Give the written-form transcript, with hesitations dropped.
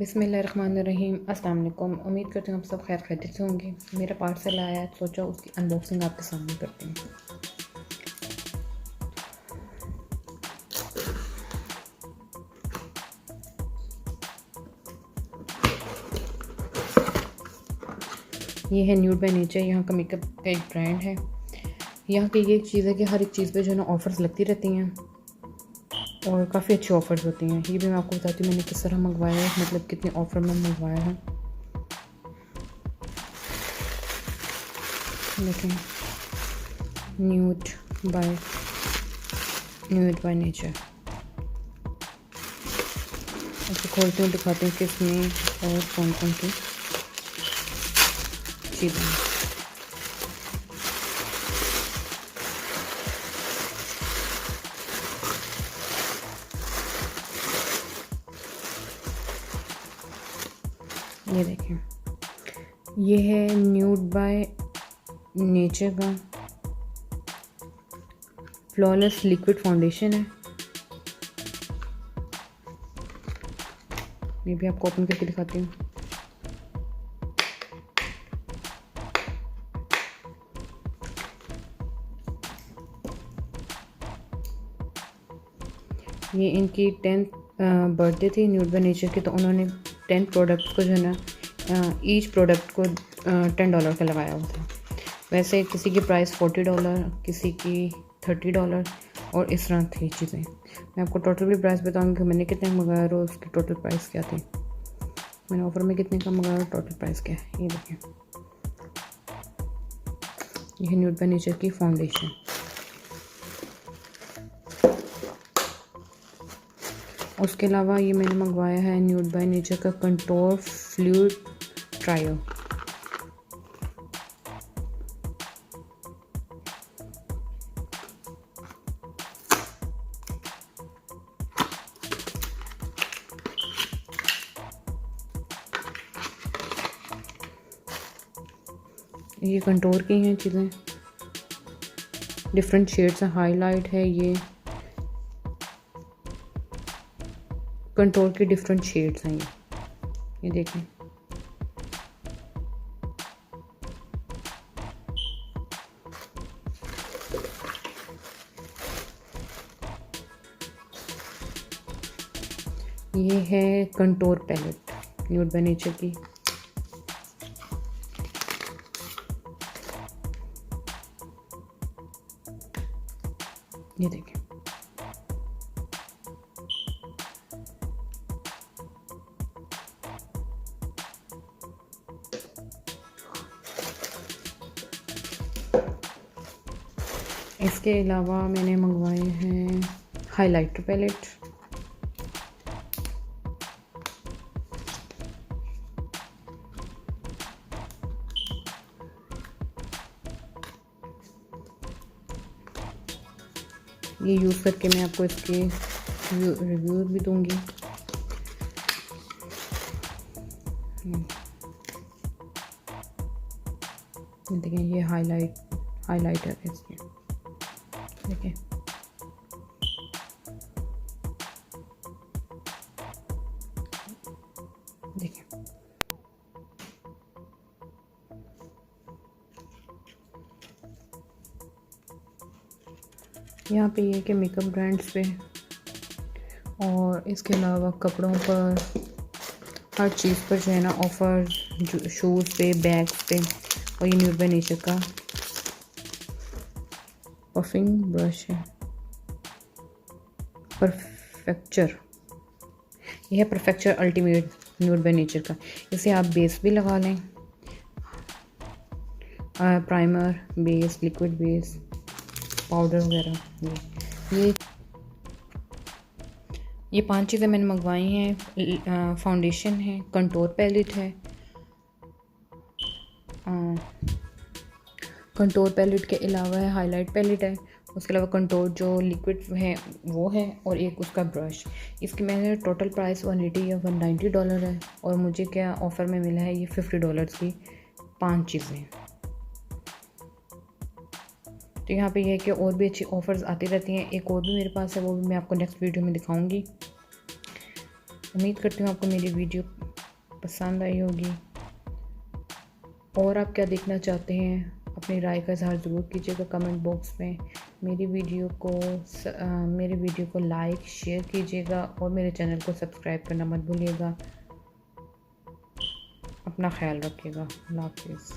बिस्मिल्लाहिर्रहमानिर्रहीम। अस्सलाम वालेकुम। उम्मीद करती हूँ आप सब खैर खैरियत से होंगे। मेरा पार्सल आया है, सोचा उसकी अनबॉक्सिंग आपके सामने करते हैं। ये है न्यूड बाय नेचर, यहाँ का मेकअप का एक ब्रांड है। यहाँ की ये एक चीज़ है कि हर एक चीज़ पे जो है ना ऑफ़र्स लगती रहती हैं और काफ़ी अच्छी ऑफ़र्स होती हैं। ये भी मैं आपको बताती हूँ मैंने किस तरह मंगवाया है, मतलब कितने ऑफ़र में मंगवाया है। देखें, न्यूड बाय नेचर। ऐसे खोलती हूँ, दिखाती हूँ कि इसमें और कौन कौन सी चीज़ें हैं। ये देखें, ये है न्यूड बाय नेचर का फ्लॉलेस लिक्विड फाउंडेशन है। ये भी आपको ओपन करके दिखाती हूँ। ये इनकी 10th बर्थडे थी न्यूड बाय नेचर की, तो उन्होंने 10 प्रोडक्ट को जो है ना ईच प्रोडक्ट को $10 का लगाया हुआ था। वैसे किसी की प्राइस $40, किसी की $30 और इस तरह थी चीज़ें। मैं आपको टोटल भी प्राइस बताऊंगी कि मैंने कितने मंगाया और उसकी टोटल प्राइस क्या थी। मैंने ऑफ़र में कितने का मंगाया और टोटल प्राइस क्या है, ये देखें। यह न्यूड बाय नेचर की फाउंडेशन। उसके अलावा ये मैंने मंगवाया है न्यूड बाय नेचर का कंटूर फ्लूइड ट्रायो। ये कंटूर की हैं चीज़ें, डिफरेंट शेड्स हैं। हाईलाइट है, ये कंटूर के डिफरेंट शेड्स हैं। ये देखें, ये है contour palette nude by nature की। ये देखें, इसके अलावा मैंने मंगवाए हैं हाइलाइटर पैलेट। ये यूज़ करके मैं आपको इसके रिव्यू भी दूंगी। देखें, ये हाइलाइटर है इसके। देखें, देखें, यहाँ पे ये कि मेकअप ब्रांड्स पे और इसके अलावा कपड़ों पर, हर चीज़ पर जो है ना ऑफ़र, शूज़ पे, बैग्स पे। और ये न्यूड बाय नेचर का पफिंग ब्रश है, परफेक्चर। यह है prefecture ultimate nude by nature का। इसे आप बेस भी लगा लें, primer, base, liquid base, powder वगैरह। ये 5 चीज़ें मैंने मंगवाई हैं। फाउंडेशन है, कंटूर पैलेट है, कंटूर पैलेट के अलावा है हाईलाइट पैलेट है, उसके अलावा कंटूर जो लिक्विड है वो है, और एक उसका ब्रश। इसकी मैंने टोटल प्राइस 180 या $190 है, और मुझे क्या ऑफ़र में मिला है ये $50 की 5 चीज़ें। तो यहाँ पे ये है कि और भी अच्छी ऑफ़र्स आती रहती हैं। एक और भी मेरे पास है, वो भी मैं आपको नेक्स्ट वीडियो में दिखाऊंगी। उम्मीद करती हूँ आपको मेरी वीडियो पसंद आई होगी। और आप क्या देखना चाहते हैं, अपनी राय का इज़हार ज़रूर कीजिएगा कमेंट बॉक्स में। मेरी वीडियो को लाइक शेयर कीजिएगा और मेरे चैनल को सब्सक्राइब करना मत भूलिएगा। अपना ख्याल रखिएगा। अल्लाह हाफिज़।